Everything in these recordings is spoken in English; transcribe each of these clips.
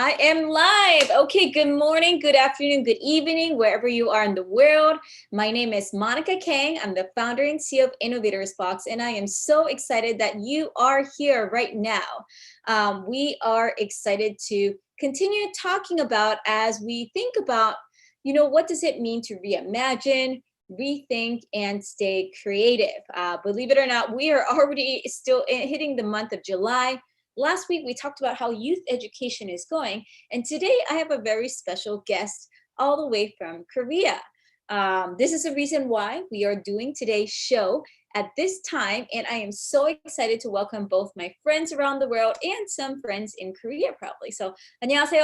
I am live. Okay, good morning, good afternoon, good evening, wherever you are in the world. My name is Monica Kang. I'm the founder and CEO of InnovatorsBox, and I am so excited that you are here right now. We are excited to continue talking about as we think about, what does it mean to reimagine, rethink, and stay creative. Believe it or not, we are already still hitting the month of July. Last week, we talked about how youth education is going. And today, I have a very special guest all the way from Korea. This is the reason why we are doing today's show at this time. And I am so excited to welcome both my friends around the world and some friends in Korea, probably. So, 안녕하세요.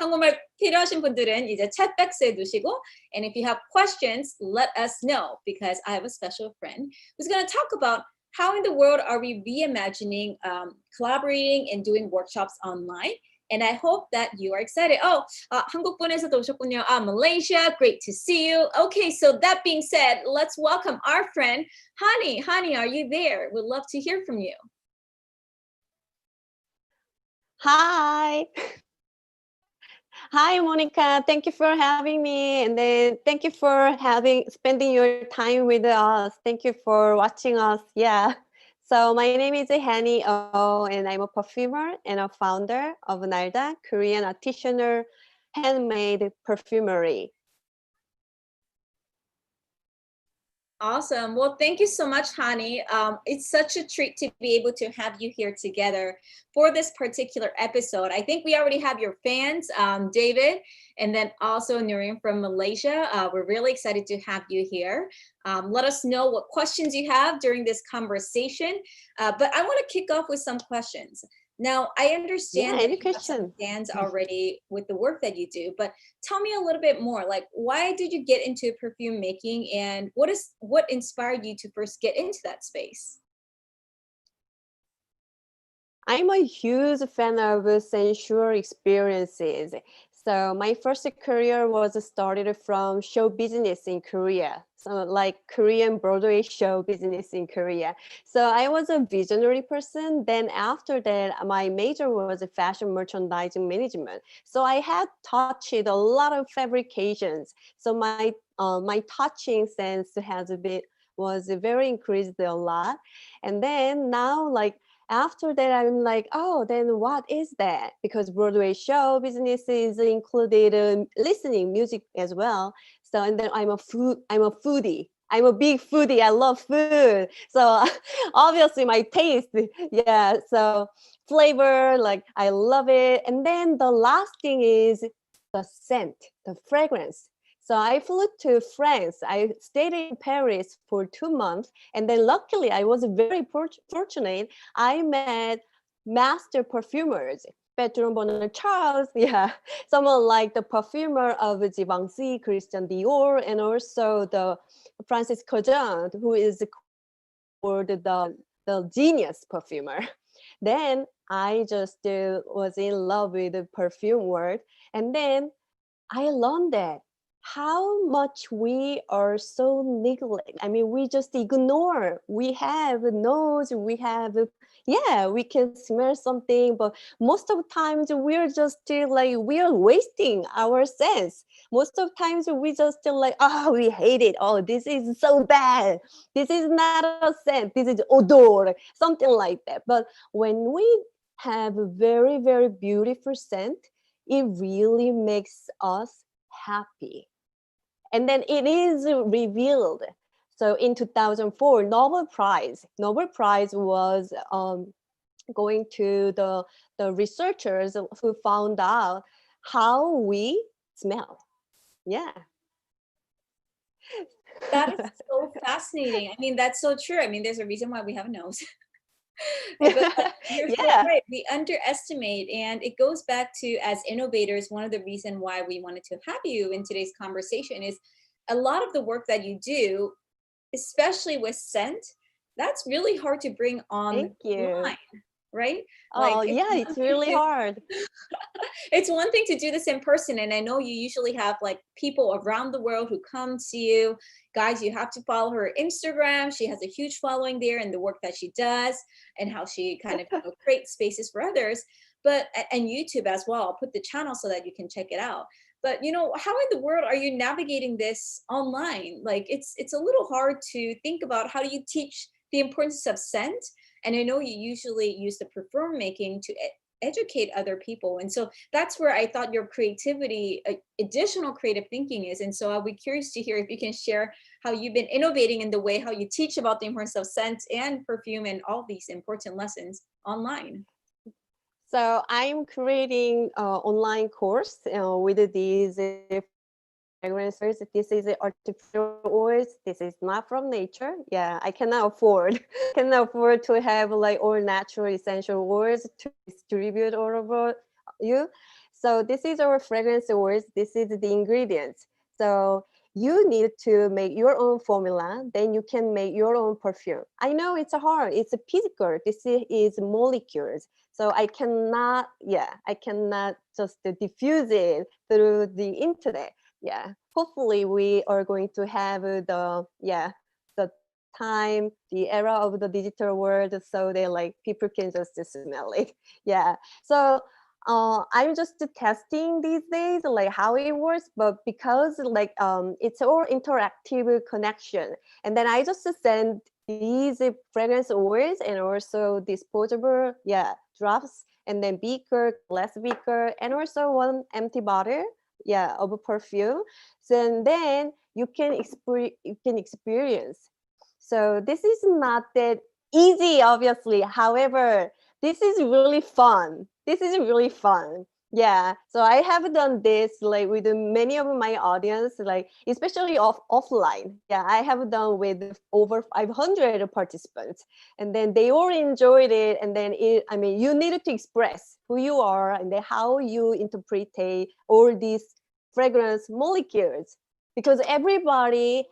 한국말 필요하신 분들은 이제 chatbox에 두시고, and if you have questions, let us know because I have a special friend who's going to talk about how in the world are we reimagining collaborating and doing workshops online? And I hope that you are excited. Oh, 한국 분에서도 오셨군요. Malaysia, great to see you. Okay, so that being said, let's welcome our friend, Hani. Hani, are you there? We'd love to hear from you. Hi. Hi, Monica. Thank you for having me. And then thank you for spending your time with us. Thank you for watching us. Yeah. So my name is Hani Oh, and I'm a perfumer and a founder of Nalda, Korean artisanal handmade perfumery. Awesome. Well, thank you so much, Hani. It's such a treat to be able to have you here together for this particular episode. I think we already have your fans, David, and then also Nurin from Malaysia. We're really excited to have you here. Let us know what questions you have during this conversation. But I want to kick off with some questions. Now, I understand that you have some fans already with the work that you do, but tell me a little bit more. Like, why did you get into perfume making, and what inspired you to first get into that space? I'm a huge fan of sensual experiences. So my first career was started from show business in Korea. So like Korean Broadway show business in Korea. So I was a visionary person. Then after that, my major was fashion merchandising management. So I had touched a lot of fabrications. So my touching sense was very increased a lot. And then now after that, I'm like, oh, then what is that? Because Broadway show business is included listening music as well. So, and then I'm a foodie. I'm a big foodie. I love food. So obviously my taste, yeah. So flavor, like I love it. And then the last thing is the scent, the fragrance. So I flew to France. I stayed in Paris for 2 months. And then luckily I was very fortunate. I met master perfumers, Bertrand Bonner Charles, yeah, someone like the perfumer of Givenchy, Christian Dior, and also the Francis Cojin, who is called the genius perfumer. Then I just was in love with the perfume world. And then I learned that how much we are so neglect. I mean, we just ignore. We have a nose, we can smell something, but most of the times we're just we are wasting our sense. Most of the times we just oh, we hate it. Oh, this is so bad. This is not a scent. This is odor, something like that. But when we have a very, very beautiful scent, it really makes us happy. And then it is revealed. So in 2004, Nobel Prize was going to the researchers who found out how we smell. Yeah. That is so fascinating. I mean, that's so true. I mean, there's a reason why we have a nose. But you're so right. We underestimate, and it goes back to, as innovators, one of the reasons why we wanted to have you in today's conversation is a lot of the work that you do, especially with scent, that's really hard to bring online, right? Oh, yeah, it's really hard. It's one thing to do this in person, and I know you usually have like people around the world who come to you. Guys, you have to follow her Instagram. She has a huge following there, and the work that she does and how she kind of creates spaces for others. but and YouTube as well. I'll put the channel so that you can check it out. But how in the world are you navigating this online? Like it's a little hard to think about how do you teach the importance of scent. And I know you usually use the perfume making to educate other people. And so that's where I thought your creativity, additional creative thinking is. And so I'll be curious to hear if you can share how you've been innovating in the way how you teach about the importance of scent and perfume and all these important lessons online. So I'm creating online course with these fragrances. This is artificial oils. This is not from nature. Yeah, I cannot afford cannot afford to have like all natural essential oils to distribute all over you. So this is our fragrance oils. This is the ingredients. So you need to make your own formula. Then you can make your own perfume. I know it's hard. It's a physical. This is molecules. So I cannot just diffuse it through the internet. Yeah, hopefully we are going to have the time, the era of the digital world, so they like people can just smell it. Yeah, so I'm just testing these days like how it works, but because like it's all interactive connection, and then I just send these fragrance oils and also disposable drops, and then beaker, glass beaker, and also one empty bottle of a perfume. So and then you can experience. So this is not that easy, obviously. However, this is really fun. This is really fun. Yeah. So I have done this like with many of my audience, like especially offline. Yeah, I have done with over 500 participants, and then they all enjoyed it. And then you needed to express who you are and then how you interpret all these fragrance molecules, because everybody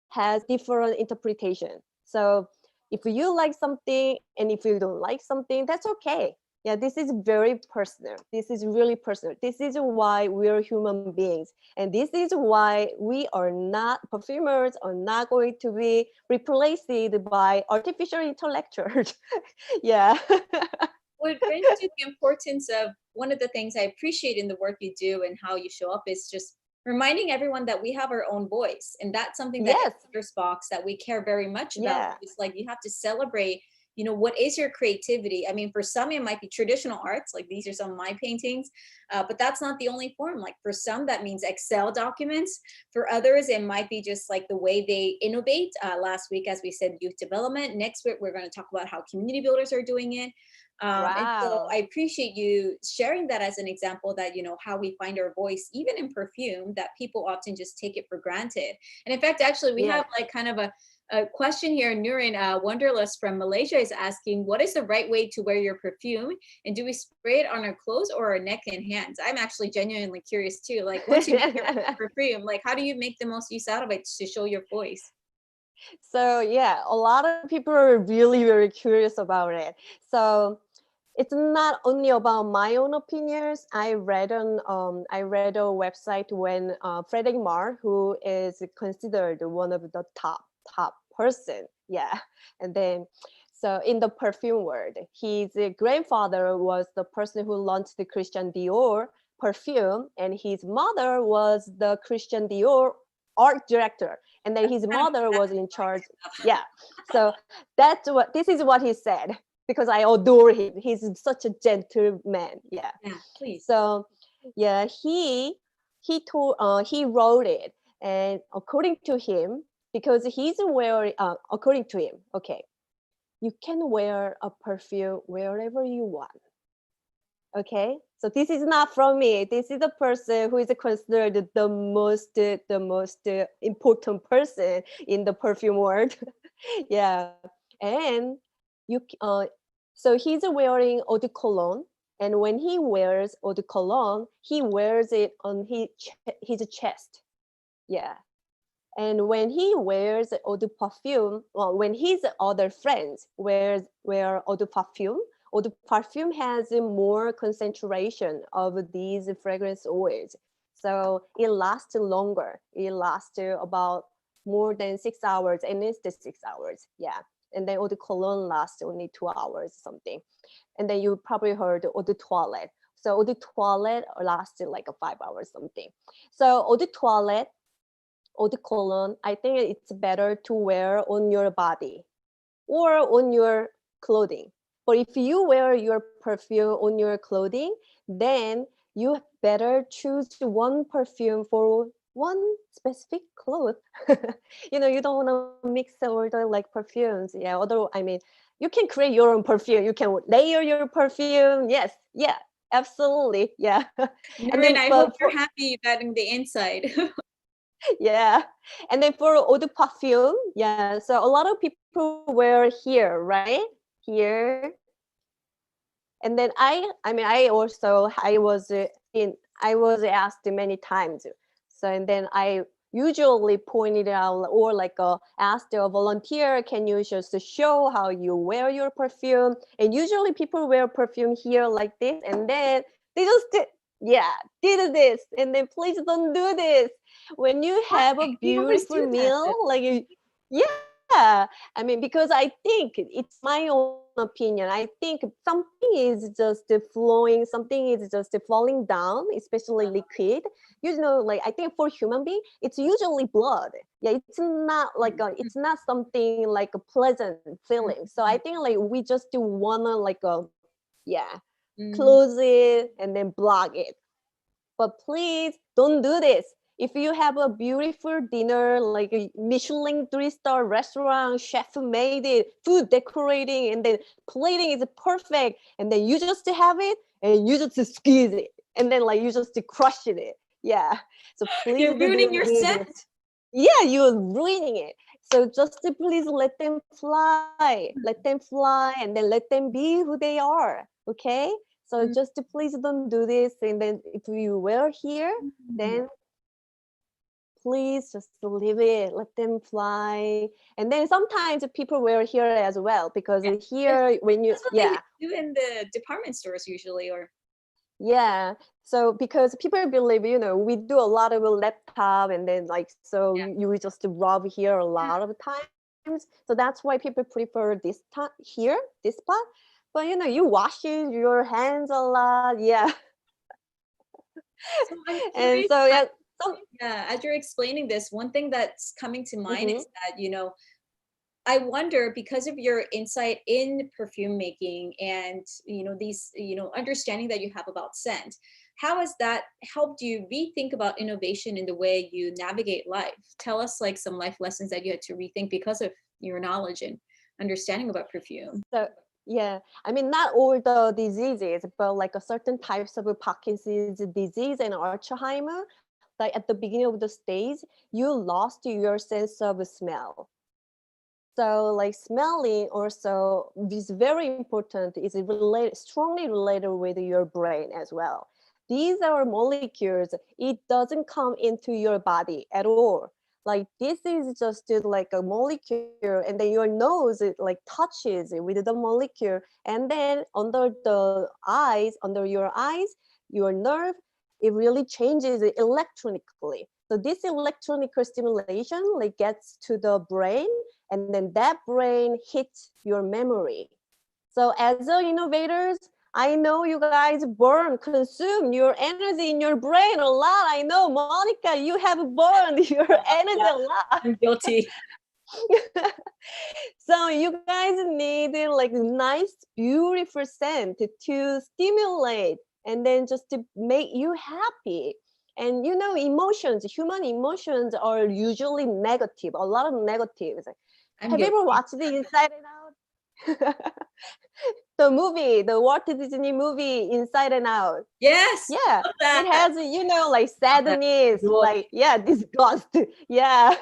has different interpretation. So if you like something and if you don't like something, that's okay. Yeah, this is very personal. This is really personal. This is why we're human beings. And this is why we are not, perfumers are not going to be replaced by artificial intellectuals. Yeah. What brings to the importance of one of the things I appreciate in the work you do and how you show up is just reminding everyone that we have our own voice. And that's something that Yes. Innovators Box that we care very much about. Yeah. It's like you have to celebrate, what is your creativity? I mean, for some, it might be traditional arts, like these are some of my paintings, but that's not the only form. Like for some, that means Excel documents. For others, it might be just like the way they innovate. Last week, as we said, youth development. Next week, we're going to talk about how community builders are doing it. And so Wow. I appreciate you sharing that as an example that, how we find our voice, even in perfume, that people often just take it for granted. And in fact, actually, we Yeah. have like kind of a question here. Nurin Wonderlust from Malaysia is asking, what is the right way to wear your perfume? And do we spray it on our clothes or our neck and hands? I'm actually genuinely curious too. Like once you make your perfume, like how do you make the most use out of it to show your voice? So yeah, a lot of people are really very curious about it. So it's not only about my own opinions. I read a website when Frederick Marr, who is considered one of the top person, yeah, and then so in the perfume world, his grandfather was the person who launched the Christian Dior perfume, and his mother was the Christian Dior art director, and then his Kind of mother was in charge. stuff. Yeah, so this is what he said, because I adore him. He's such a gentleman. Yeah. Yeah, please. So yeah, he wrote it, and according to him, because he's wearing according to him, okay, you can wear a perfume wherever you want. Okay, so this is not from me. This is the person who is considered the most important person in the perfume world. Yeah, and you so he's wearing eau de cologne, and when he wears eau de cologne, he wears it on his chest. Yeah, and when he wears eau de perfume, well, when his other friends wear eau de perfume has a more concentration of these fragrance oils. So it lasts longer. It lasts about more than 6 hours, and it's the 6 hours. Yeah. And then eau de cologne lasts only 2 hours something. And then you probably heard eau de toilette. So eau de toilette lasted like a 5 hours something. So eau de toilette, eau de cologne, I think it's better to wear on your body or on your clothing. But if you wear your perfume on your clothing, then you better choose one perfume for one specific cloth. You don't want to mix all the like perfumes. Yeah, although I mean, you can create your own perfume. You can layer your perfume. Yes, yeah, absolutely, yeah. And Noreen, then, I hope but you're for happy about the inside. yeah, and then for eau de parfum, yeah. So a lot of people wear here, right? Here, and then I was asked many times. So and then I usually pointed out or like asked a volunteer, can you just show how you wear your perfume? And usually people wear perfume here like this, and then they just yeah did this, and then please don't do this when you Why? have a We always beautiful do that. meal like yeah, I mean, because I think it's my own opinion. I think something is just flowing, something is just falling down, especially liquid. Like I think for human being, it's usually blood. Yeah, it's not like it's not something like a pleasant feeling. So I think like we just wanna like yeah, Mm, close it and then block it. But please don't do this. If you have a beautiful dinner, like a Michelin 3-star restaurant, chef made it, food decorating, and then plating is perfect, and then you just have it and you just squeeze it, and then like you just crush it. Yeah. So please you're ruining don't your do scent. this. Yeah, you're ruining it. So just please let them fly, and then let them be who they are. Okay. So Mm, just please don't do this. And then if you were here, then please just leave it, let them fly. And then sometimes people wear here as well, because yeah. here when you That's what they yeah do in the department stores usually, or yeah. So because people believe, we do a lot of laptop, and then like so yeah. you will just rub here a lot of times. So that's why people prefer this time here, this part. But you wash your hands a lot, yeah. So I'm And curious. so yeah, some Yeah, as you're explaining this, one thing that's coming to mind mhm. is that, I wonder because of your insight in perfume making and, these, understanding that you have about scent, how has that helped you rethink about innovation in the way you navigate life? Tell us like some life lessons that you had to rethink because of your knowledge and understanding about perfume. So yeah, I mean not all the diseases, but like a certain types of Parkinson's disease and Alzheimer, like at the beginning of the stage, you lost your sense of smell. So like smelling also is very important, is related, strongly related with your brain as well. These are molecules, it doesn't come into your body at all. Like this is just like a molecule, and then your nose it like touches it with the molecule, and then under your eyes, your nerve, it really changes it electronically. So this electronic stimulation like gets to the brain, and then that brain hits your memory. So as a innovators, I know you guys consume your energy in your brain a lot. I know, Monica, you have burned your energy Yeah, a lot. I'm guilty. So you guys need like nice, beautiful scent to stimulate and then just to make you happy. And emotions, human emotions are usually negative, a lot of negatives. I'm Have you ever guilty. watched the Inside and Out? The movie, the Walt Disney movie Inside and Out. Yes, Yeah, love it that. has like Love that. sadness, Joy. like yeah, disgust, yeah,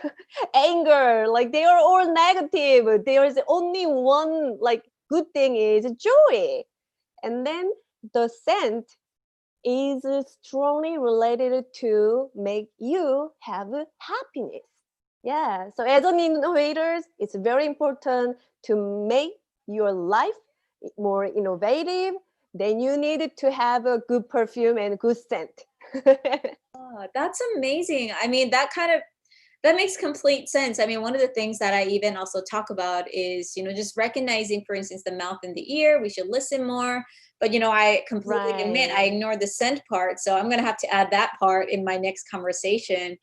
anger. Like they are all negative. There is only one like good thing is joy, and then the scent is strongly related to make you have happiness. Yeah. So as an innovators, it's very important to make your life more innovative. Then you need to have a good perfume and good scent. Oh, that's amazing. I mean, that kind of That makes complete sense. I mean, one of the things that I even also talk about is, just recognizing, for instance, the mouth and the ear. We should listen more. But, I completely admit I Right. ignore the scent part. So I'm going to have to add that part in my next conversation.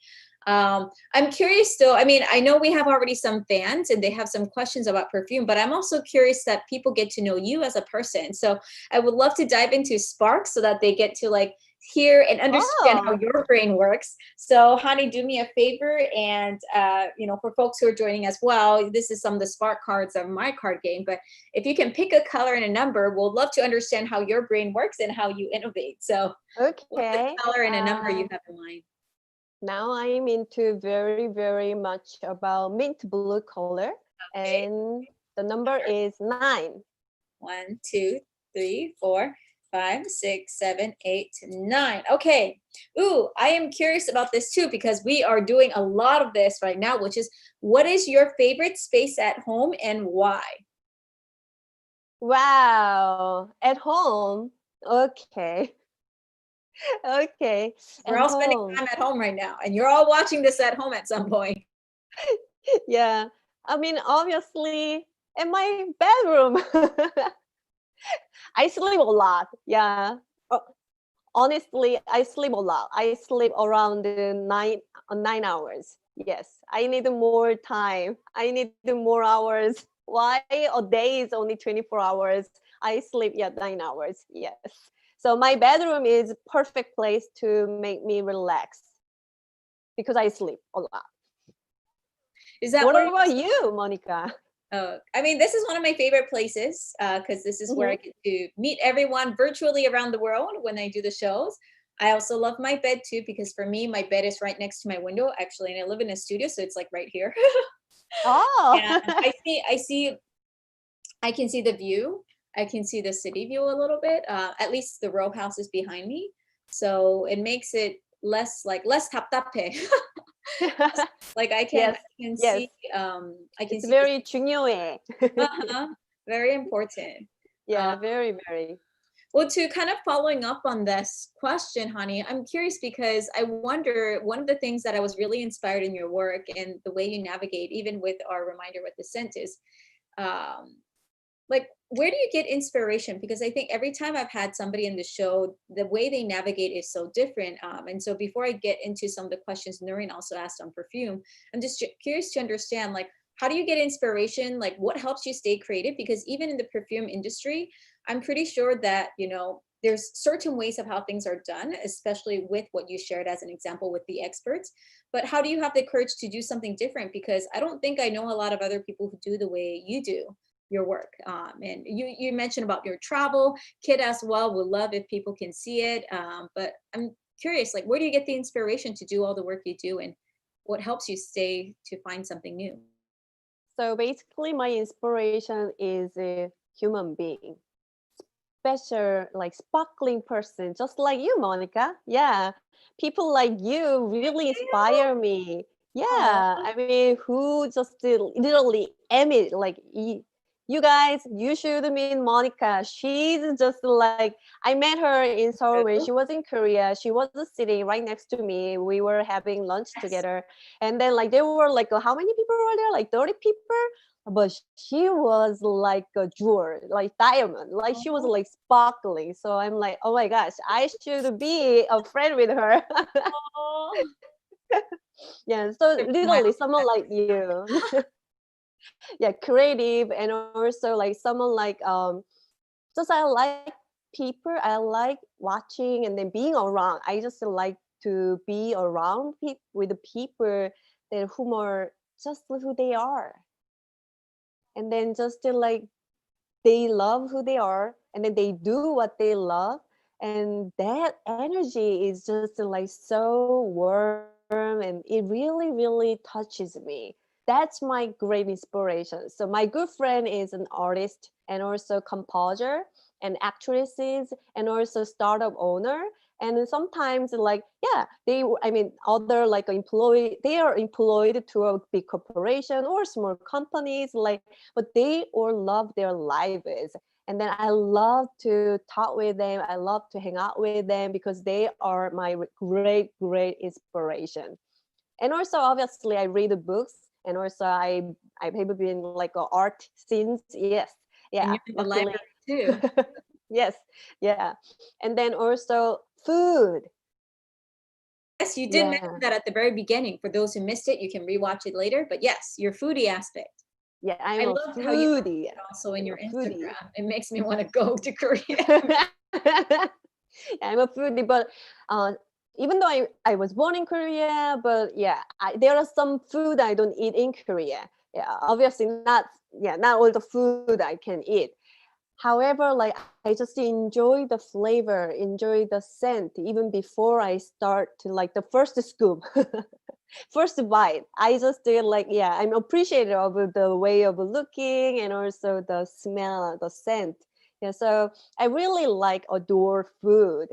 I'm curious though. I mean, I know we have already some fans and they have some questions about perfume, but I'm also curious that people get to know you as a person. So I would love to dive into Spark so that they get to like hear and understand how Oh, your brain works. So, Hani, do me a favor, and for folks who are joining as well, this is some of the Spark cards of my card game. But if you can pick a color and a number, we'll love to understand how your brain works and how you innovate. So, what's the okay. color and a number you have in mind? Now I'm into very, very much about mint blue color, Okay. and the number is 9. One, two, three, four, five, six, seven, eight, nine. Okay. Ooh, I am curious about this too because we are doing a lot of this right now, which is what is your favorite space at home and why? Wow, at home. Okay. Okay, We're at all spending home. time at home right now, and you're all watching this at home at some point. Yeah. I mean, obviously, in my bedroom. I sleep a lot. Yeah. Oh, honestly, I sleep a lot. I sleep around 9 hours. Yes, I need more time. I need more hours. Why a day is only 24 hours? I sleep 9 hours. Yes. So my bedroom is perfect place to make me relax because I sleep a lot. Is that What where you about you, Monica? I mean, this is one of my favorite places because this is where I Hmm. get to meet everyone virtually around the world when I do the shows. I also love my bed too because for me, my bed is right next to my window actually, and I live in a studio, so it's like right here. Oh, And I can see the view. I can see the city view a little bit. At least the row house is behind me, so it makes it less taptape. Like yes, I can yes. see I can It's see the very 중요해. uh-huh, very important. Uh, Yeah, very, very. well, to kind of following up on this question, Hani, I'm curious because I wonder one of the things that I was really inspired in your work and the way you navigate, even with our reminder with the scent is, um, like, where do you get inspiration? Because I think every time I've had somebody in the show, the way they navigate is so different. And so before I get into some of the questions Noreen also asked on perfume, I'm just curious to understand, like, how do you get inspiration? Like, what helps you stay creative? Because even in the perfume industry, I'm pretty sure that, there's certain ways of how things are done, especially with what you shared as an example with the experts. But how do you have the courage to do something different? Because I don't think I know a lot of other people who do the way you do your work. And you mentioned about your travel kit as well. Would love if people can see it. But I'm curious, like, where do you get the inspiration to do all the work you do, and what helps you stay to find something new? So basically, my inspiration is a human being, special, like sparkling person, just like you, Monica. Yeah, people like you Thank really you. inspire me. Aw. Yeah, I mean, who just literally emit like you guys, you should meet Monica. She's just like I met her in Seoul when she was in Korea. She was sitting right next to me. We were having lunch Yes. together, and then like there were like how many people were there? Like 30 people, but she was like a jewel, like diamond, like she was Oh, like sparkling. So I'm like, oh my gosh, I should be a friend with her. Yeah, so there's my literally someone like you. Yeah, creative, and also like someone like just I like people, I like watching and then being around. I just like to be around with the people that whom are just who they are, and then just to like they love who they are, and then they do what they love, and that energy is just like so warm, and it really touches me. That's my great inspiration. So my good friend is an artist and also composer and actresses and also startup owner, and then sometimes like yeah I mean other like employee, they are employed to a big corporation or small companies, like but they all love their lives. And then I love to talk with them. I love to hang out with them because they are my great inspiration. And also, obviously, I read the books, and also I've been like art scenes. Yes, And yeah. you're in the Luckily, library too. yes, yeah. And then also food. Yes, you did mention Yeah, that at the very beginning. For those who missed it, you can rewatch it later. But yes, your foodie aspect. yeah. I'm I a loved how you mentioned foodie. it also in I'm your a foodie. Instagram. It makes me want to go to Korea. I'm a foodie, but even though I was born in Korea, but yeah, there are some food I don't eat in Korea. Yeah, obviously not all the food I can eat. However, like I just enjoy the flavor, enjoy the scent, even before I start to like the first scoop, first bite. I just do like, yeah, I'm appreciative of the way of looking and also the smell, the scent. Yeah, so I really like adore food.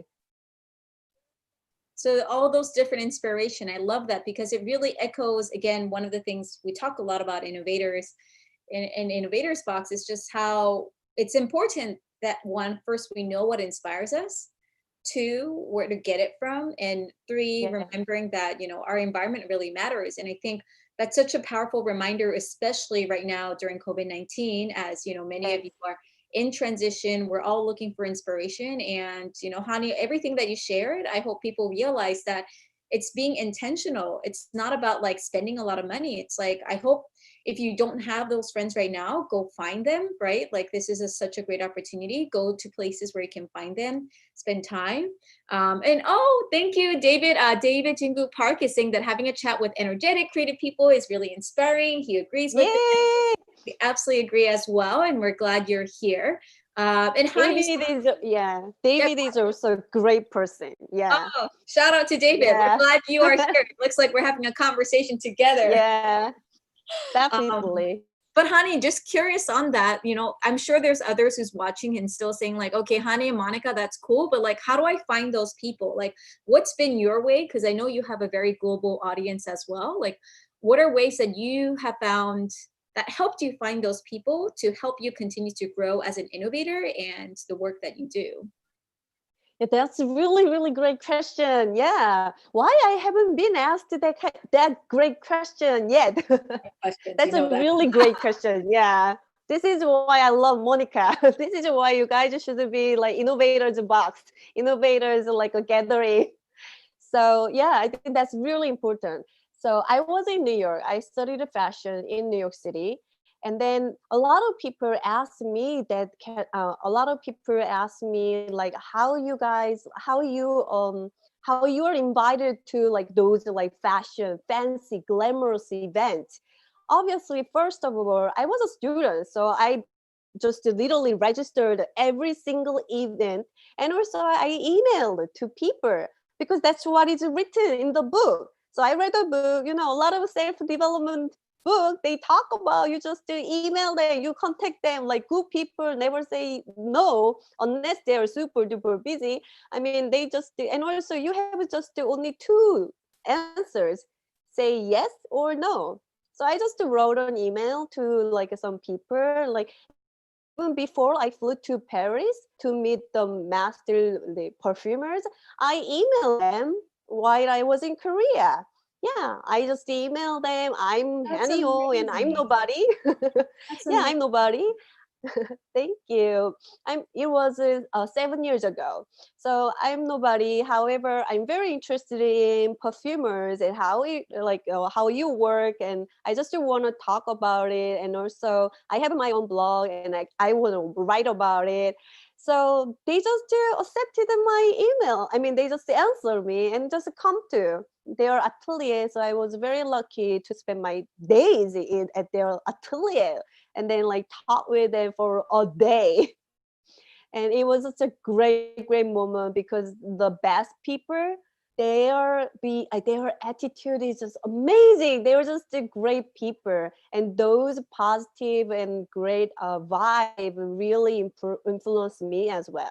So all those different inspiration, I love that because it really echoes again one of the things we talk a lot about innovators in innovators box is just how it's important that one first we know what inspires us, two where to get it from, and three Yeah, remembering that our environment really matters. And I think that's such a powerful reminder, especially right now during COVID-19, as many of yes. you are in transition. We're all looking for inspiration. And, Hani, everything that you shared, I hope people realize that it's being intentional. It's not about like spending a lot of money. It's like, I hope if you don't have those friends right now, go find them, right? Like this is such a great opportunity. Go to places where you can find them, spend time. And oh, thank you, David. David Jingu Park is saying that having a chat with energetic, creative people is really inspiring. He agrees with it. Yay! We absolutely agree as well, and we're glad you're here. And Hani, yeah, David is also a great person. Yeah, oh, shout out to David. We're yeah, glad you are here. It looks like we're having a conversation together. yeah, Um, definitely. but Hani, just curious on that, I'm sure there's others who's watching and still saying like, okay, Hani and Monica, that's cool, but like, how do I find those people? Like, what's been your way? Because I know you have a very global audience as well. Like, what are ways that you have found that helped you find those people to help you continue to grow as an innovator and the work that you do? Yeah, that's a really, really great question. Yeah, why I haven't been asked that great question yet? Questions, That's a that. really great question. Yeah. This is why I love Monica. This is why you guys should be like innovators box, innovators like a gathering. So yeah, I think that's really important. So I was in New York. I studied fashion in New York City, and then a lot of people asked me a lot of people asked me like how you are invited to like those like fashion fancy glamorous events. Obviously, first of all, I was a student, so I just literally registered every single event, and also I emailed to people because that's what is written in the book. So I read a book, a lot of self-development book. They talk about you just to email them, you contact them. Like good people never say no unless they are super duper busy. I mean, they just do, and also you have just only two answers: say yes or no. So I just wrote an email to like some people, like even before I flew to Paris to meet the perfumers, I emailed them while I was in Korea. Yeah, I just emailed them. I'm That's Hani Oh, and I'm amazing. nobody. That's Yeah, amazing. I'm nobody. Thank you. It was 7 years ago. So I'm nobody. However, I'm very interested in perfumers and how you work, and I just want to talk about it. And also, I have my own blog, and I want to write about it. So they just accepted my email. I mean, they just answered me and just come to their atelier. So I was very lucky to spend my days at their atelier and then like talk with them for a day. And it was such a great moment because the best people, their attitude is just amazing. They were just a great people, and those positive and great vibe really influenced me as well.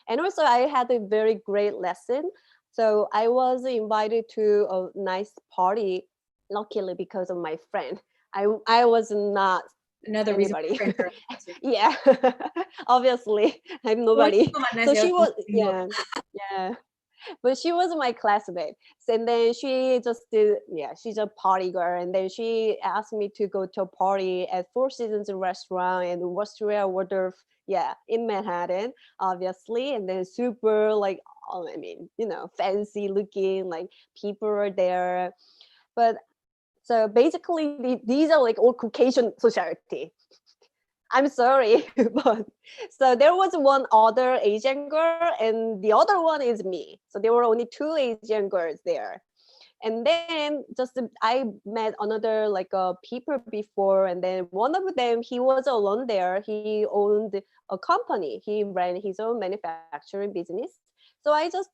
And also I had a very great lesson. So I was invited to a nice party, luckily because of my friend. I was not Another reason why anybody. friends are important. Yeah, obviously I'm Uy, nobody. So manasya she kung was, sino. yeah, yeah. But she was my classmate. So, and then she just did, yeah, she's a party girl. And then she asked me to go to a party at Four Seasons restaurant in Astoria Waldorf, yeah, in Manhattan, obviously. And then super like, I mean, fancy looking, like people are there. But so basically, these are like all Caucasian society. I'm sorry, but so there was one other Asian girl, and the other one is me. So there were only two Asian girls there. And then just I met another like people before, and then one of them, he was alone there. He owned a company. He ran his own manufacturing business. So I just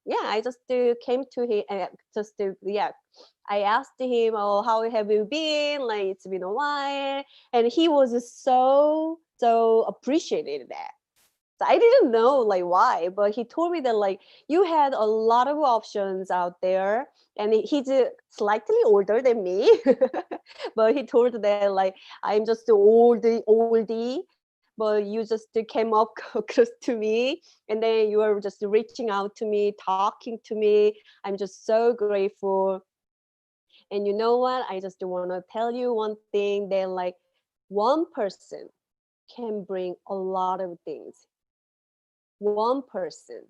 yeah, I just came to him and just yeah, I asked him, oh, how have you been? Like it's been a while, and he was so appreciated that. So I didn't know like why, but he told me that like you had a lot of options out there, and he's slightly older than me, but he told that like I'm just oldie, but you just came up close to me, and then you are just reaching out to me, talking to me. I'm just so grateful. And you know what? I just want to tell you one thing that like one person can bring a lot of things. One person.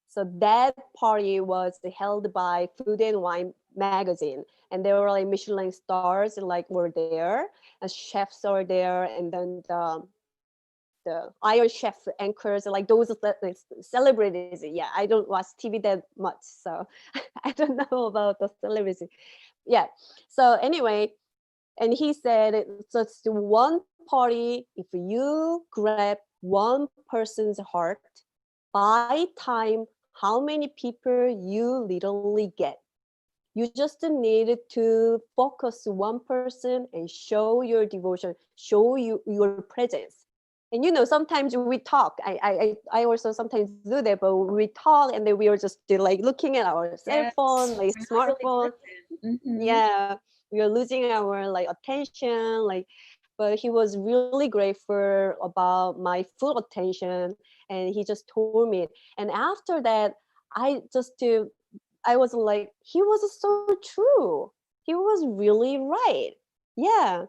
So that party was held by Food and Wine magazine, and there were like Michelin stars like were there, and chefs are there, and then the Iron Chef anchors, like those celebrities. Yeah, I don't watch TV that much, so I don't know about the celebrities. Yeah. So anyway, and he said it's just one party. If you grab one person's heart, by time, how many people you literally get. You just need to focus one person and show your devotion, show your presence. And sometimes we talk. I also sometimes do that, but we talk and then we are just like looking at our cell phone, Yes, like we're not really smartphone. present. Mm-hmm. Yeah, we are losing our like attention, like. But he was really grateful about my full attention, and he just told me. And after that, I was like, he was so true. He was really right. Yeah.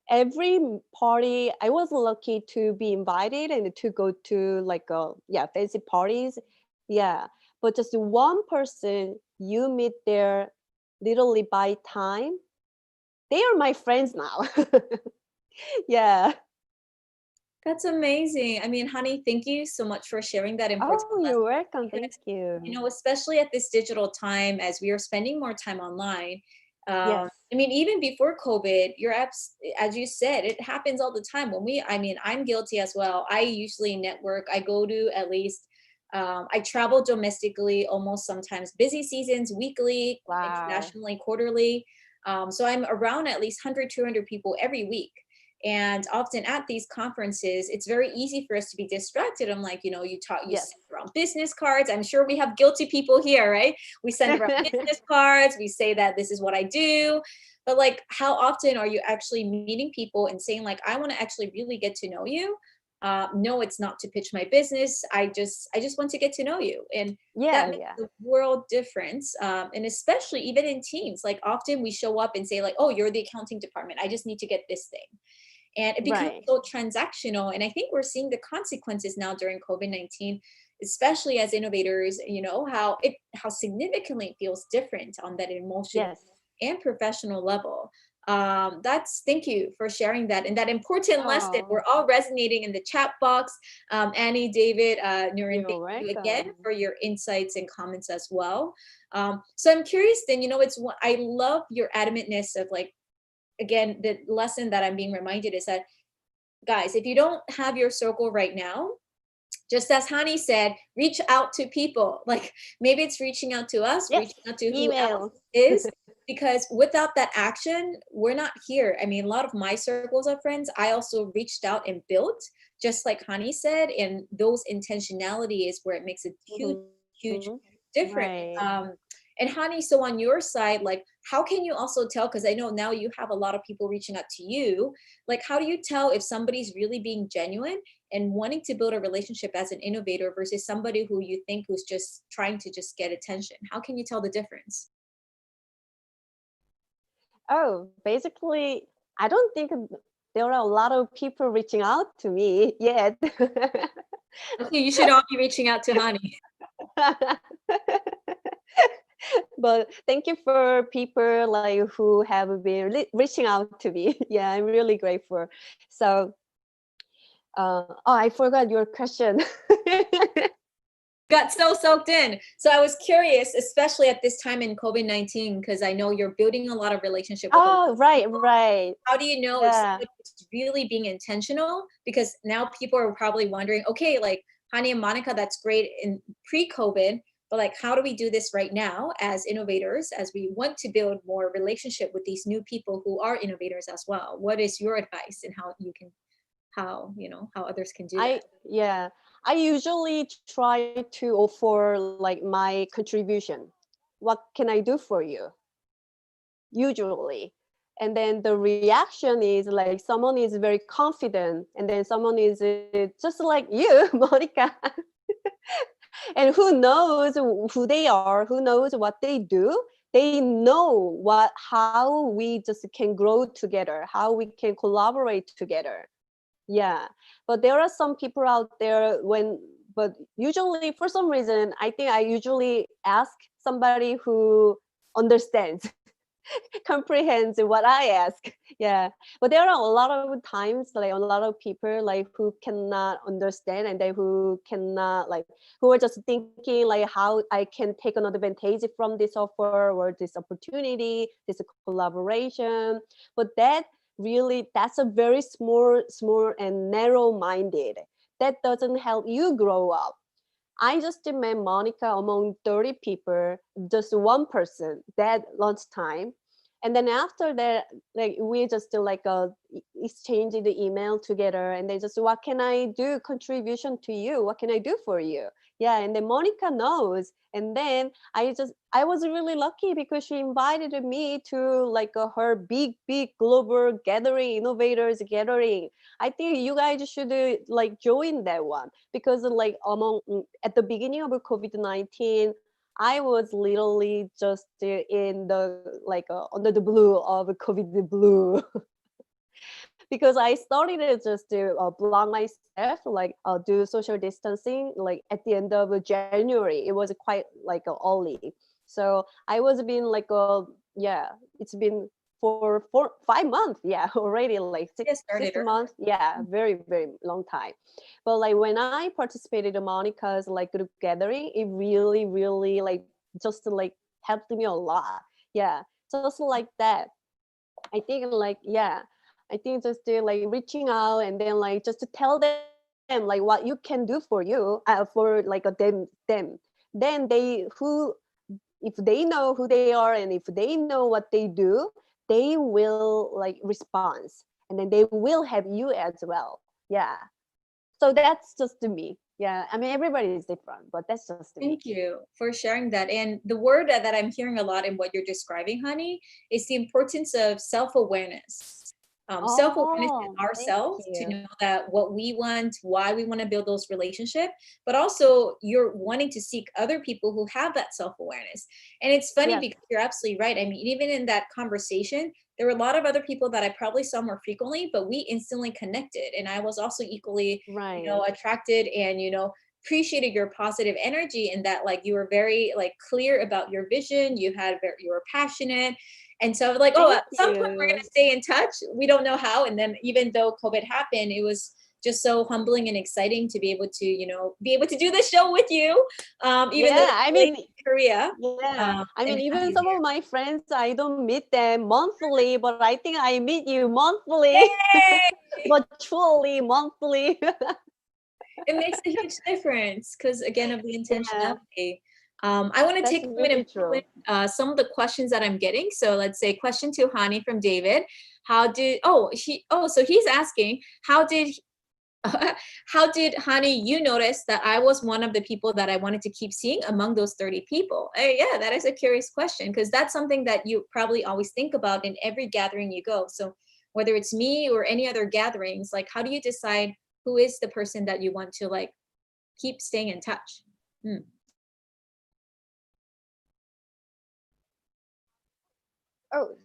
Every party, I was lucky to be invited and to go to like yeah, fancy parties. Yeah. But just one person you meet there literally by time, they are my friends now. Yeah. That's amazing. I mean, honey, thank you so much for sharing that important Oh, you're lesson welcome. Thank because, you. especially at this digital time as we are spending more time online. Yes. I mean, even before COVID, your apps, as you said, it happens all the time. I mean, I'm guilty as well. I usually network. I go to at least, I travel domestically almost sometimes busy seasons, weekly, Wow. internationally, quarterly. So I'm around at least 100, 200 people every week. And often at these conferences, it's very easy for us to be distracted. I'm like, you Yes. send around business cards. I'm sure we have guilty people here, right? We send around business cards. We say that this is what I do. But like, how often are you actually meeting people and saying, like, I want to actually really get to know you? No, it's not to pitch my business. I just want to get to know you. And that Yeah, makes yeah. a world difference. And especially even in teams, like often we show up and say, like, oh, you're the accounting department. I just need to get this thing, and it becomes Right. so transactional. And I think we're seeing the consequences now during COVID-19, especially as innovators, how significantly it feels different on that emotional Yes. and professional level. That's Thank you for sharing that and that important lesson. Oh, We're all resonating in the chat box. Annie, David, Nurin, you're thank you again welcome. for your insights and comments as well. So I'm curious then, I love your adamantness of like, again, the lesson that I'm being reminded is that, guys, if you don't have your circle right now, just as Hani said, reach out to people. Like maybe it's reaching out to us, Yes. reaching out to who else Email. is, because without that action, we're not here. I mean, a lot of my circles of friends, I also reached out and built, just like Hani said, and those intentionality is where it makes a huge, Mhm. huge difference. Right. Um, and Hani, so on your side, like, how can you also tell, because I know now you have a lot of people reaching out to you, like how do you tell if somebody's really being genuine and wanting to build a relationship as an innovator versus somebody who you think who's just trying to just get attention? How can you tell the difference? Oh, basically, I don't think there are a lot of people reaching out to me yet. Okay, you should all be reaching out to Hani. But thank you for people like who have been reaching out to me. Yeah, I'm really grateful. So, oh, I forgot your question. Got so soaked in. So I was curious, especially at this time in COVID-19, because I know you're building a lot of relationship with a lot Oh, of right, people. right. How do you know if Yeah. somebody is really being intentional? Because now people are probably wondering, okay, like Hani and Monica, that's great in pre-COVID, but like how do we do this right now as innovators, as we want to build more relationship with these new people who are innovators as well? What is your advice and how you can, how, how others can do that? Yeah, I usually try to offer like my contribution. What can I do for you? Usually. And then the reaction is like someone is very confident, and then someone is just like you, Monica. And who knows who they are, who knows what they do. They know what how we just can grow together, how we can collaborate together. Yeah, but there are some people out there but usually for some reason, I think I usually ask somebody who understands, comprehends what I ask. Yeah, but there are a lot of times, like a lot of people like who cannot understand, and they who cannot like who are just thinking like how I can take an advantage from this offer or this opportunity, this collaboration. But that's a very small and narrow minded. That doesn't help you grow up. I just met Monica among 30 people, just one person that lunchtime. And then after that, like we just like exchange the email together, and they just, what can I do contribution to you? What can I do for you? Yeah, and then Monica knows. And then I was really lucky because she invited me to like her big global gathering, innovators gathering. I think you guys should like join that one because like at the beginning of COVID-19, I was literally just in the like under the blue of COVID blue because I started to just to block myself, like do social distancing, like at the end of January. It was quite like early, so I was been like yeah, it's been for 5 months, yeah, already like six Get six started months, yeah, very long time. But like when I participated in Monica's like group gathering, it really like just like helped me a lot. Yeah, just like that. I think like yeah, I think just like reaching out and then like just to tell them like what you can do for you for like them. Then if they know who they are and if they know what they do, they will like respond, and then they will have you as well. Yeah. So that's just to me. Yeah. I mean everybody is different, but that's just to me. Thank you for sharing that. And the word that I'm hearing a lot in what you're describing, honey, is the importance of self-awareness. Self-awareness Oh, in thank ourselves to you. know that what we want, why we want to build those relationships, but also you're wanting to seek other people who have that self-awareness. And it's funny Yes. because you're absolutely right. I mean, even in that conversation, there were a lot of other people that I probably saw more frequently, but we instantly connected. And I was also equally, Right. attracted and, appreciated your positive energy and that like you were very like clear about your vision, you were passionate. And so like, oh, Thank at some point we're going you. to stay in touch, we don't know how. And then even though COVID happened, it was just so humbling and exciting to be able to be able to do this show with you, even though Yeah, it's I late mean, in Korea, yeah. I and mean, have even you some of my friends, I don't meet them monthly, but I think I meet you monthly, there. Yay! virtually monthly. It makes a huge difference because again of the Yeah, intentionality. I want to that's take a minute really and pull in true. some of the questions that I'm getting. So let's say question to Hani from David. So he's asking, how did How did, Hani, you notice that I was one of the people that I wanted to keep seeing among those 30 people? Yeah, that is a curious question because that's something that you probably always think about in every gathering you go. So whether it's me or any other gatherings, like how do you decide who is the person that you want to like keep staying in touch? Hmm. Oh,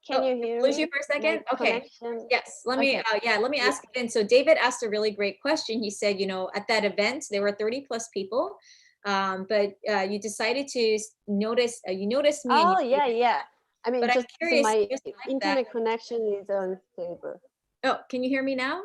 can Oh, you did hear I lose you me? for a My second? Okay. connection. Yes, let me Okay. let me Yeah. ask again. So David asked a really great question. He said, you know, at that event there were 30 plus people, but you decided to notice you noticed me and you Oh, stayed yeah, in yeah. touch. I mean, But I'm just curious, my just like that. internet connection is unstable. Oh, can you hear me now?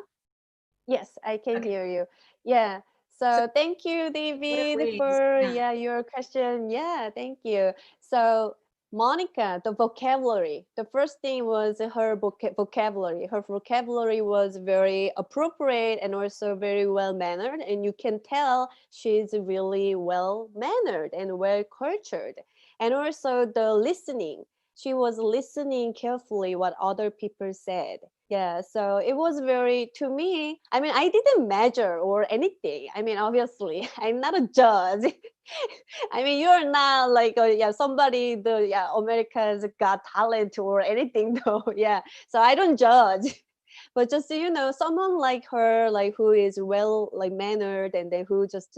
Yes, I can Okay. hear you. Yeah. So So thank you, what a David, breeze. for Yeah. your question. Yeah, thank you. So Monica, the vocabulary. The first thing was her vocabulary. Her vocabulary was very appropriate and also very well mannered, and you can tell she's really well mannered and well cultured. And also the listening. She was listening carefully what other people said. Yeah, so it was very, to me, I mean, I didn't measure or anything. I mean, obviously, I'm not a judge. I mean, you're not like, yeah, somebody, the, yeah, America's Got Talent or anything, though. Yeah, so I don't judge. But just, someone like her, like who is well, like mannered, and then who just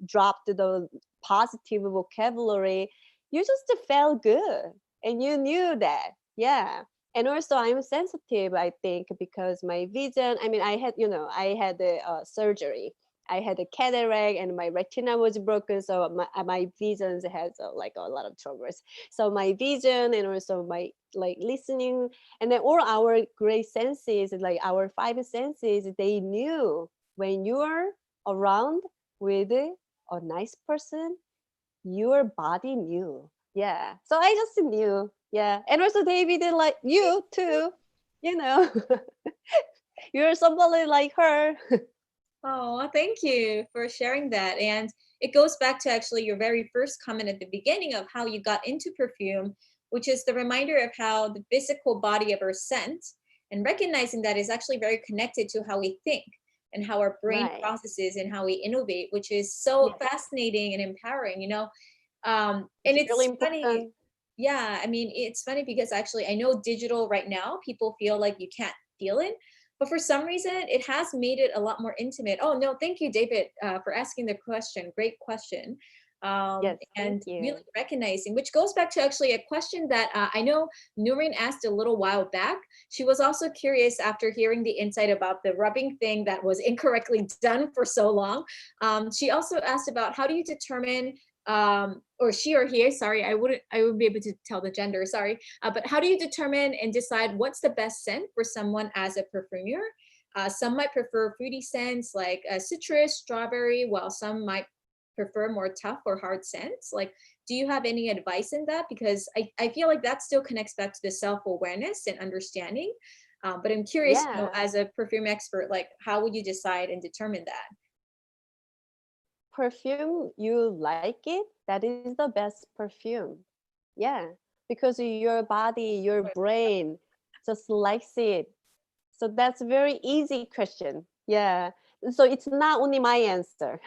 dropped the positive vocabulary, you just felt good. And you knew that. Yeah, and also I'm sensitive, I think, because my vision, I mean, I had a surgery. I had a cataract and my retina was broken, so my vision has like a lot of troubles. So my vision and also my like listening, and then all our great senses, like our five senses, they knew when you are around with a nice person, your body knew. Yeah. So I just knew. Yeah. And also David, like you too, you know, you're somebody like her. Oh, thank you for sharing that. And it goes back to actually your very first comment at the beginning of how you got into perfume, which is the reminder of how the physical body of our scent and recognizing that is actually very connected to how we think and how our brain Right. processes and how we innovate, which is so Yes. fascinating and empowering, you know. And It's really it's funny. important. Yeah, I mean, it's funny because actually I know digital right now, people feel like you can't feel it, but for some reason it has made it a lot more intimate. Oh no, thank you, David, for asking the question. Great question. Yes. Thank And really you. recognizing, which goes back to actually a question that I know Noreen asked a little while back. She was also curious after hearing the insight about the rubbing thing that was incorrectly done for so long. She also asked about how do you determine or she or he, sorry, I wouldn't be able to tell the gender, sorry, but how do you determine and decide what's the best scent for someone as a perfumer? Some might prefer fruity scents like citrus, strawberry, while some might prefer more tough or hard scents. Like, do you have any advice in that? Because I feel like that still connects back to the self-awareness and understanding. But I'm curious, you know, Yeah. as a perfume expert, like how would you decide and determine that? Perfume, you like it, that is the best perfume. Yeah. Because your body, your brain just likes it. So that's very easy question. Yeah. So it's not only my answer.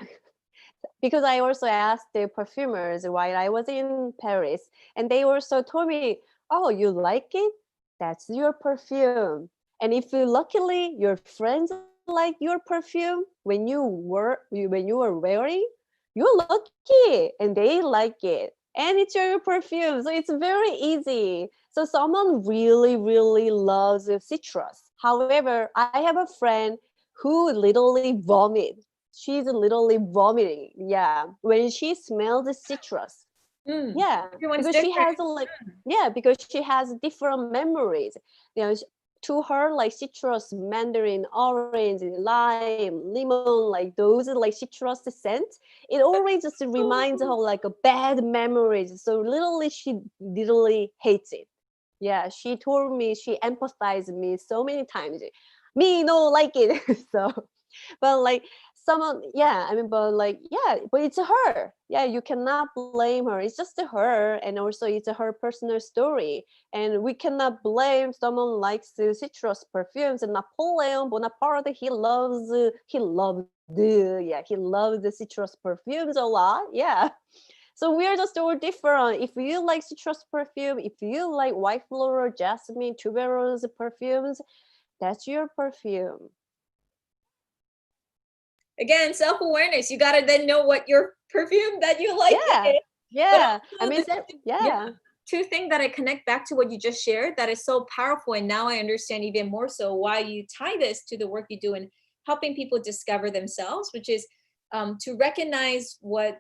Because I also asked the perfumers while I was in Paris, and they also told me, "Oh, you like it? That's your perfume." And if you luckily your friends like your perfume when you were wearing, you're lucky, and they like it, and it's your perfume. So it's very easy. So someone really, really loves citrus. However, I have a friend who literally vomit. She's literally vomiting. Yeah, when she smells the citrus. Mm, Yeah, everyone's because she different. has yeah, because she has different memories. You know, to her, like citrus, mandarin, orange, lime, lemon, like those like citrus scents, it always just reminds her like a bad memories. So literally, she literally hates it. Yeah, she told me, she empathized me so many times. Me no like it. So but like someone, yeah, I mean, but like, yeah, but it's her. Yeah, you cannot blame her. It's just her, and also it's her personal story, and we cannot blame someone likes citrus perfumes. And Napoleon Bonaparte, he loved yeah, he loved the citrus perfumes a lot. Yeah. So we're just all different. If you like citrus perfume, if you like white floral, jasmine, tuberose perfumes, that's your perfume. Again, self-awareness. You gotta then know what your perfume that you like Yeah. is. But Yeah. I also mean, yeah, yeah. two things that I connect back to what you just shared that is so powerful. And now I understand even more so why you tie this to the work you do in helping people discover themselves, which is to recognize what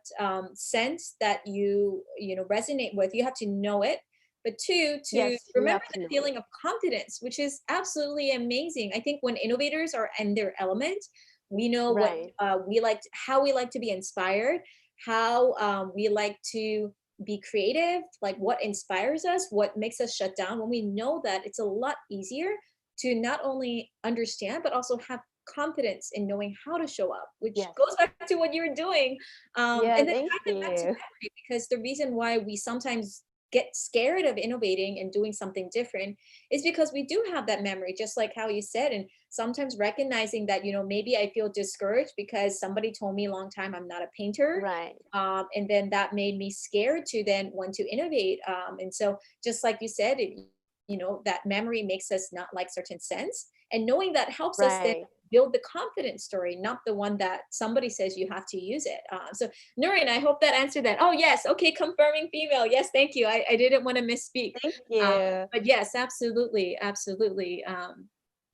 sense that you know resonate with. You have to know it, but two, to Yes, you remember have to the know it. feeling of confidence, which is absolutely amazing. I think when innovators are in their element, we know what Right. we like, how we like to be inspired, how we like to be creative, like what inspires us, what makes us shut down. When we know that, it's a lot easier to not only understand, but also have confidence in knowing how to show up, which Yes. goes back to what you were doing. Yeah, And then thank tie that back to you. memory, because the reason why we sometimes get scared of innovating and doing something different is because we do have that memory, just like how you said. And sometimes recognizing that, you know, maybe I feel discouraged because somebody told me a long time I'm not a painter. Right. And then that made me scared to then want to innovate. And so, just like you said, you know, that memory makes us not like certain scents. And knowing that helps us then Right. build the confident story, not the one that somebody says you have to use it. So, Nurin, I hope that answered that. Oh, yes. Okay. Confirming female. Yes. Thank you. I didn't want to misspeak. Thank you. But yes, absolutely. Absolutely.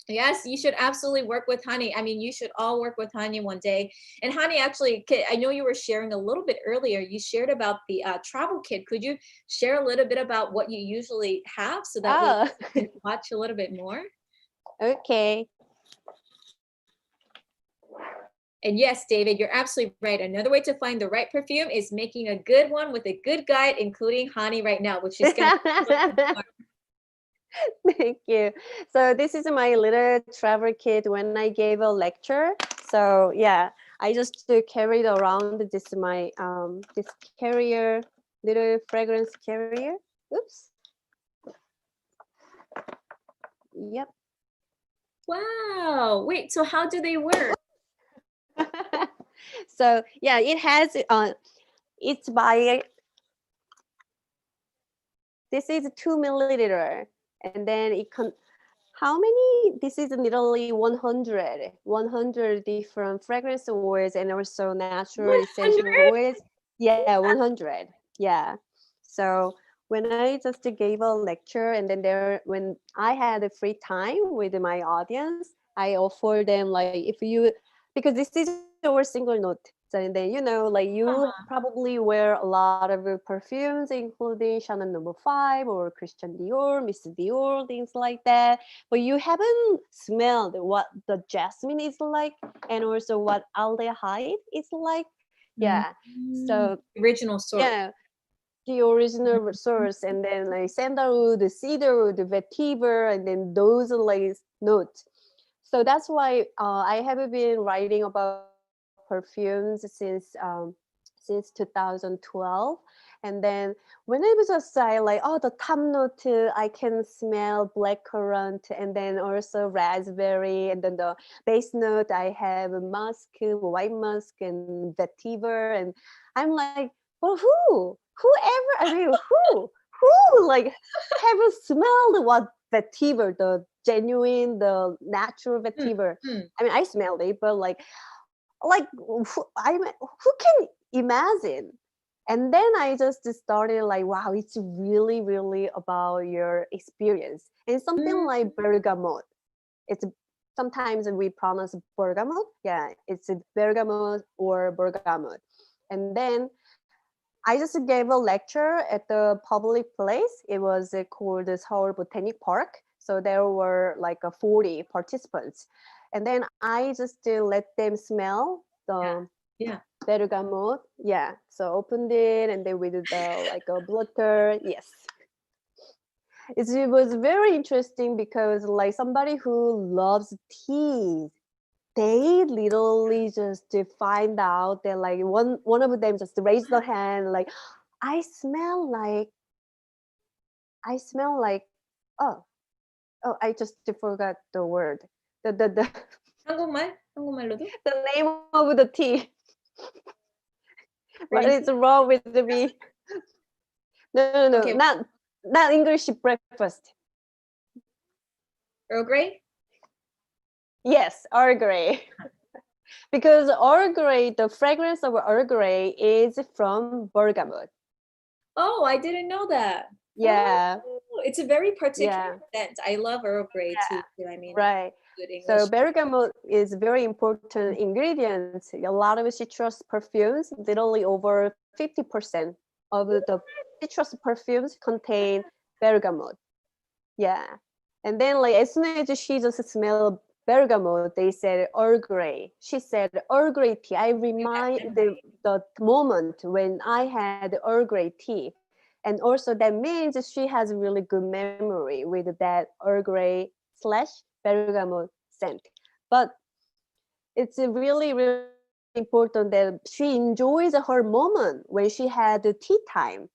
Yes, you should absolutely work with Honey. I mean, you should all work with Honey one day. And Honey, actually, I know you were sharing a little bit earlier. You shared about the travel kit. Could you share a little bit about what you usually have so that way Oh, we can watch a little bit more? okay. And yes, David, you're absolutely right. Another way to find the right perfume is making a good one with a good guide, including Honey right now, which is going to. Thank you. So this is my little travel kit when I gave a lecture. So yeah, I just carried around this carrier, little fragrance carrier. Oops. Yep. Wow. Wait, so how do they work? So yeah, it has it's by this is 2 milliliter, and then it can how many? This is literally 100 different fragrance oils and also natural essential 100? oils. Yeah, 100. Yeah. So when I just gave a lecture, and then when I had a free time with my audience, I offer them like, if you, because this is our single note. So then, like you probably wear a lot of perfumes, including Chanel No. 5 or Christian Dior, Miss Dior, things like that, but you haven't smelled what the jasmine is like, and also what aldehyde is like. Yeah. Mm, So original source. yeah, the original source, and then like sandalwood, cedarwood, vetiver, and then those like notes. So that's why I have been writing about perfumes since 2012. And then when I was just say like, oh, the top note, I can smell blackcurrant, and then also raspberry, and then the base note I have musk, white musk, and vetiver, and I'm like, well, whoever, I mean, who like have smelled what vetiver, the genuine, the natural Mm, vetiver. mm. I mean, I smelled it, but who can imagine? And then I just started like, wow, it's really, really about your experience. And something Mm. like bergamot. It's sometimes we pronounce bergamot. Yeah, it's a bergamot or bergamot. And then I just gave a lecture at the public place. It was called the Seoul Botanic Park. So there were like 40 participants. And then I just let them smell Yeah. the Yeah. bergamot. Yeah. So opened it, and then with the like a blotter. Yes. It was very interesting because like somebody who loves tea, they literally just to find out that like one of them just raised the hand like I smell like oh I just forgot the word the 한국말로도? the name of the tea. What Green is tea? wrong with me? No, Okay, not English breakfast. Earl Grey? Yes, Earl Grey. Because Earl Grey, the fragrance of Earl Grey is from bergamot. Oh, I didn't know that. Oh, Yeah, it's a very particular yeah, scent. I love Earl Grey too. I mean, that's right. good So English. bergamot is very important ingredient. A lot of citrus perfumes, literally over 50% of the citrus perfumes contain bergamot. Yeah. And then like as soon as she just smelled bergamot, they said Earl Grey. She said Earl Grey tea. I You have remind memory. the moment when I had Earl Grey tea. And also that means she has really good memory with that Earl Grey slash bergamot scent. But it's really important that she enjoys her moment when she had the tea time.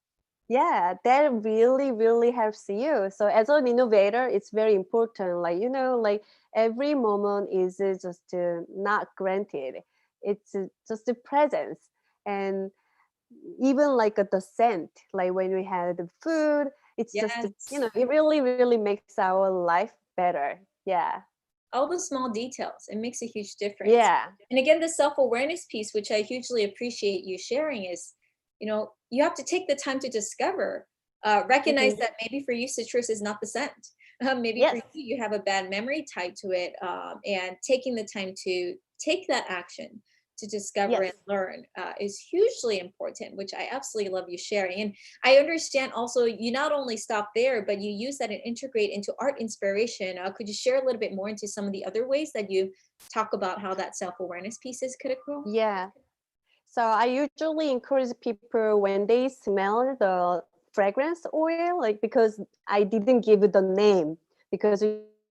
Yeah, that really helps you. So as an innovator, it's very important. Like, like every moment is just not granted. It's just the presence. And even like the scent, like when we had the food, it's just, Yes. it really makes our life better. Yeah. All the small details. It makes a huge difference. Yeah. And again, the self-awareness piece, which I hugely appreciate you sharing, is, you have to take the time to discover, recognize Hmm. that maybe for you, citrus is not the scent. Maybe for Yes. you, you have a bad memory tied to it, and taking the time to take that action to discover and Yes. learn is hugely important, which I absolutely love you sharing. And I understand also you not only stop there, but you use that and integrate into art inspiration. Could you share a little bit more into some of the other ways that you talk about how that self-awareness pieces could accrue? Yeah. So I usually encourage people when they smell the fragrance oil, like because I didn't give it the name. Because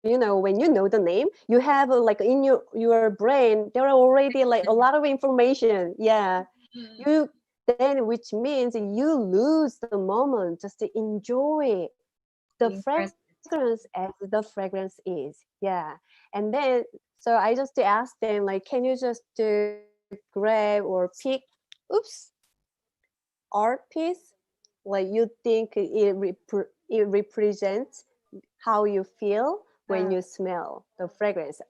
when you know the name, you have like in your brain there are already like a lot of information. Yeah, Mm, you then which means you lose the moment just to enjoy the being present. fragrance as the fragrance is. Yeah, and then so I just ask them like, can you just grab or pick, oops, art piece like you think it represents how you feel when Uh, you smell the fragrance.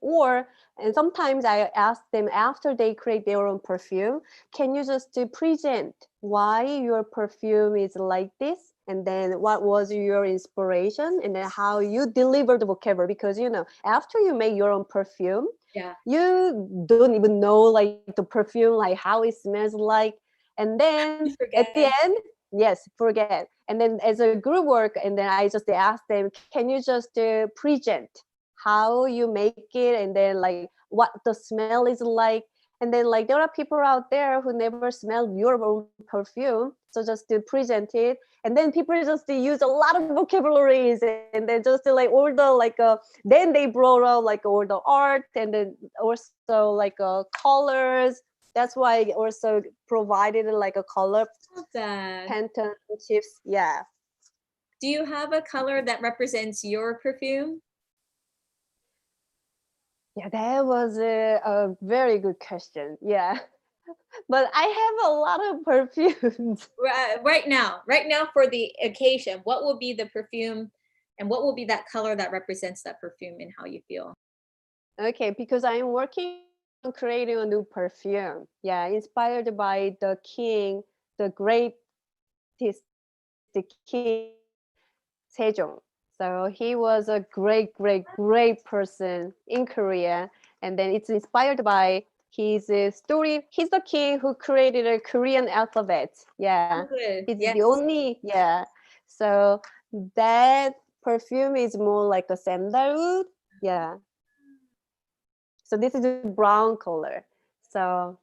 And sometimes I ask them after they create their own perfume, can you just present why your perfume is like this, and then what was your inspiration, and then how you deliver the vocabulary, because after you make your own perfume, yeah. you don't even know like the perfume, like how it smells like. And then You at the forget. end, yes, forget. And then as a group work, and then I just ask them, can you just present how you make it, and then like what the smell is like. And then like there are people out there who never smelled your own perfume, so just to present it. And then people just use a lot of vocabularies, and then just like all the like then they brought up like all the art, and then also like colors. That's why I also provided like a color Love that. Pantone chips. Yeah. Do you have a color that represents your perfume? Yeah, that was a very good question. Yeah. But I have a lot of perfumes. Right now for the occasion, what will be the perfume and what will be that color that represents that perfume and how you feel? Okay, because I'm working on creating a new perfume. Yeah, inspired by the king, the greatest king, Sejong. So he was a great person in Korea. And then it's inspired by his story. He's the king who created a Korean alphabet. Yeah, Oh, good. he's the Yes. only, yeah. So that perfume is more like a sandalwood. Yeah. So this is a brown color. So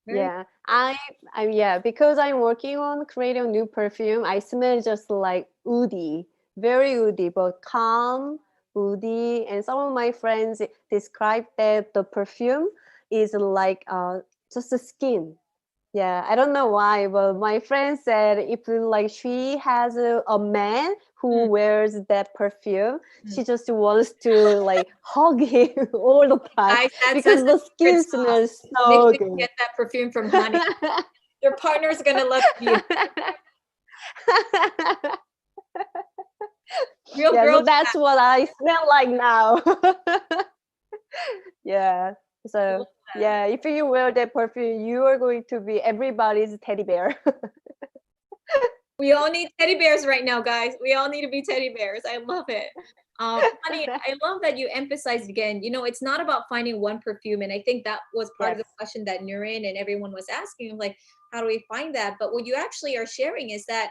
Very yeah, yeah, because I'm working on creating a new perfume. I smell just like woody, very woody, but calm, woody, and some of my friends describe that the perfume is like just the skin. Yeah, I don't know why, but my friend said if like she has a man who Mm, wears that perfume, mm. she just wants to like hug him all the time Guys, that's because the the secret skin sauce. smells Make so sure you good. get that perfume from Hani. Your partner's gonna love you. Real Yeah, so girl that's chat. what I smell like now. Yeah. I So love that. yeah, if you wear that perfume, you are going to be everybody's teddy bear. We all need teddy bears right now, guys. We all need to be teddy bears. I love it. Honey, I love that you emphasized again, it's not about finding one perfume. And I think that was part of Yes. the question that Nurin and everyone was asking, like, how do we find that? But what you actually are sharing is that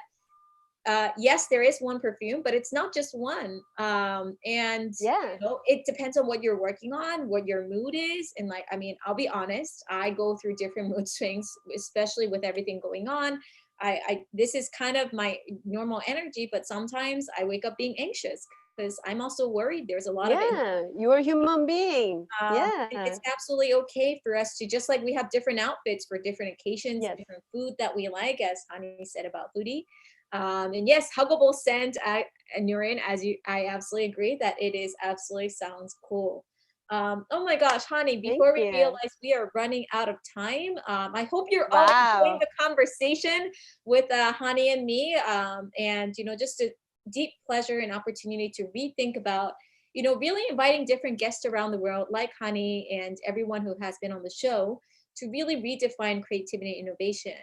yes, there is one perfume, but it's not just one. And Yeah. it depends on what you're working on, what your mood is. And like, I mean, I'll be honest, I go through different mood swings, especially with everything going on. I this is kind of my normal energy, but sometimes I wake up being anxious because I'm also worried. There's a lot of Yeah. You're a human being. and Yeah. it's absolutely okay for us to, just like we have different outfits for different occasions, Yes. different food that we like, as Hani said about foodie. And yes, huggable scent, and you're in, I absolutely agree that it is absolutely sounds cool. Oh my gosh, Hani, Thank before we you. realize we are running out of time, I hope you're all enjoying Wow. the conversation with Hani and me. And, just a deep pleasure and opportunity to rethink about really inviting different guests around the world, like Honey and everyone who has been on the show, to really redefine creativity and innovation.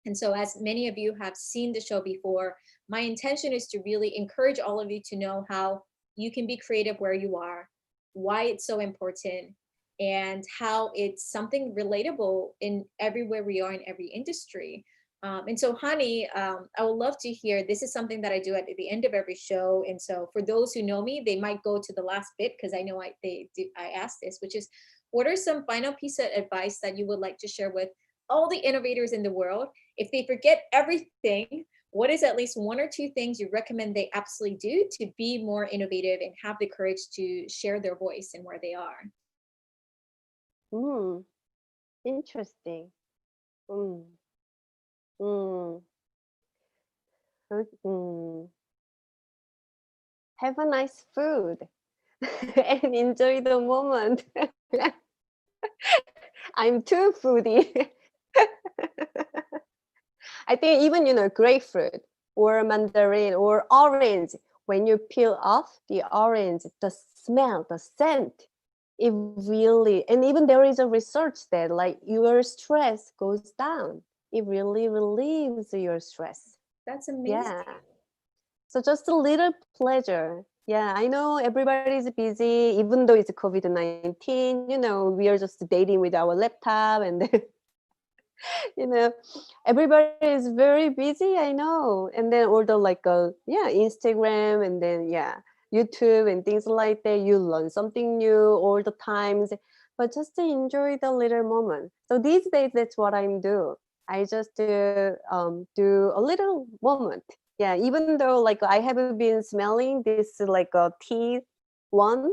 And so, as many of you have seen the show before, my intention is to really encourage all of you to know how you can be creative where you are, why it's so important, and how it's something relatable in everywhere we are in every industry. And so, Hani, I would love to hear. This is something that I do at the end of every show. And so, for those who know me, they might go to the last bit because I know I asked this, which is, what are some final piece of advice that you would like to share with all the innovators in the world? If they forget everything, what is at least one or two things you recommend they absolutely do to be more innovative and have the courage to share their voice and where they are? Hmm. Interesting. Mm. Mm. Mm. Have a nice food and enjoy the moment. I'm too foodie. I think even grapefruit or mandarin or orange, when you peel off the orange, the smell, the scent, it really, and even there is a research that like your stress goes down. It really relieves your stress. That's Yeah. amazing. So just a little pleasure. Yeah, I know everybody's busy, even though it's COVID-19, we are just dating with our laptop and then, you know, everybody is very busy, I know. And then all the like, yeah, Instagram and then, yeah, YouTube and things like that. You learn something new all the times, but just to enjoy the little moment. So these days, that's what I'm do. I just do a little moment. Yeah, even though like I haven't been smelling this like a tea one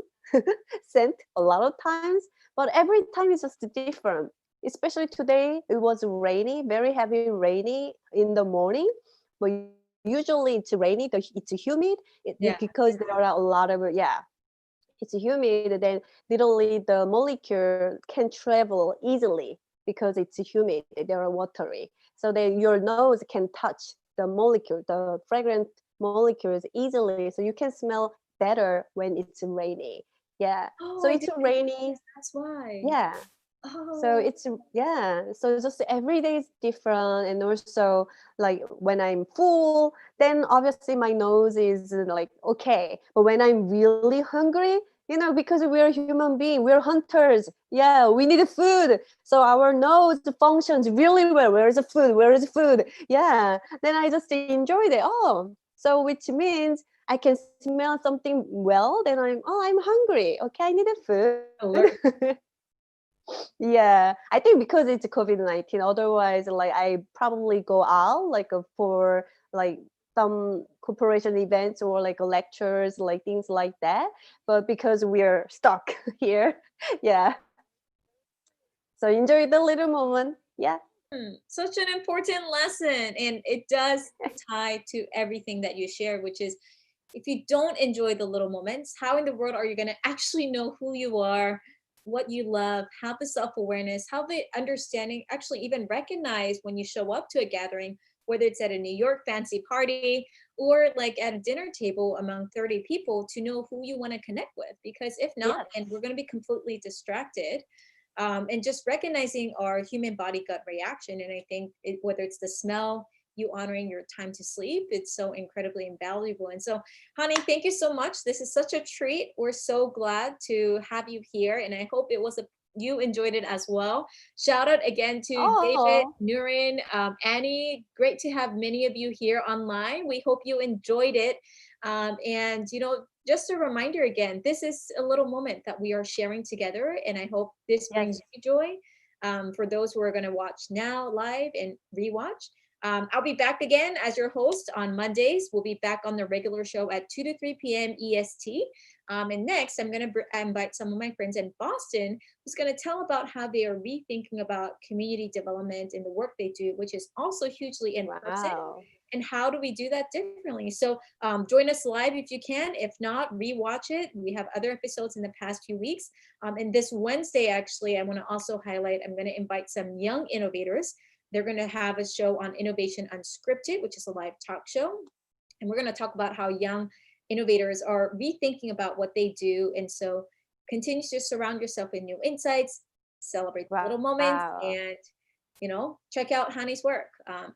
scent a lot of times, but every time it's just different. Especially today, it was rainy, very heavy rainy in the morning, but usually it's rainy, it's humid Yeah. because there are a lot of yeah, it's humid. Then literally the molecule can travel easily because it's humid. They are watery, so then your nose can touch the molecule, the fragrant molecules easily, so you can smell better when it's rainy. Yeah, Oh, so I it's didn't rainy. realize that's why. Yeah, so Oh, it's yeah, so just every day is different. And also like when I'm full, then obviously my nose is like okay, but when I'm really hungry, because we are human beings, we're hunters, yeah, we need food, so our nose functions really well. Where is the food, where is the food? Yeah, then I just enjoy it. Oh, so which means I can smell something well, then I'm hungry, okay, I need a alert. food. Yeah, I think because it's COVID-19. Otherwise, like I probably go out like for like some corporation events or like lectures, like things like that. But because we're stuck here, yeah. So enjoy the little moment. Yeah. Such an important lesson. And it does tie to everything that you share, which is if you don't enjoy the little moments, how in the world are you going to actually know who you are, what you love, have the self awareness, have the understanding, actually even recognize when you show up to a gathering, whether it's at a New York fancy party or like at a dinner table among 30 people, to know who you want to connect with? Because if not, then we're Yes. going to be completely distracted. And just recognizing our human body gut reaction. And I think whether it's the smell, you honoring your time to sleep, it's so incredibly invaluable. And so, honey, thank you so much. This is such a treat. We're so glad to have you here, and I hope it was a you enjoyed it as well. Shout out again to David, Oh, Nurin, Annie. Great to have many of you here online. We hope you enjoyed it. And just a reminder again, this is a little moment that we are sharing together, and I hope this brings yes. you joy. For those who are going to watch now live and rewatch, I'll be back again as your host on Mondays. We'll be back on the regular show at 2 to 3 p.m. EST. And next, I'm going to invite some of my friends in Boston who's going to tell about how they are rethinking about community development in the work they do, which is also hugely in person. Wow. And how do we do that differently? So join us live if you can. If not, rewatch it. We have other episodes in the past few weeks. And this Wednesday, actually, I want to also highlight, I'm going to invite some young innovators. They're going to have a show on Innovation Unscripted, which is a live talk show. And we're going to talk about how young innovators are rethinking about what they do. And so continue to surround yourself with new insights, celebrate the little moments, Wow. and check out Hani's work.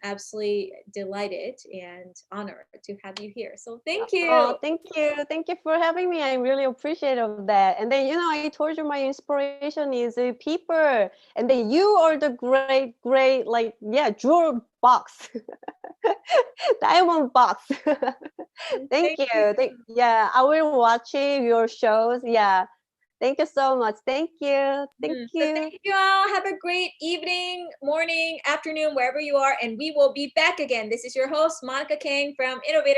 Absolutely delighted and honored to have you here. So thank Oh, you. thank you. Thank you for having me. I really appreciate of that. And then, I told you my inspiration is people. And then you are the great, great, like, yeah, jewel box, diamond box. Thank Thank you. you. Yeah, I will watching your shows. Yeah. Thank you so much. Thank you. Thank So you. thank you all. Have a great evening, morning, afternoon, wherever you are. And we will be back again. This is your host, Monica Kang from Innovators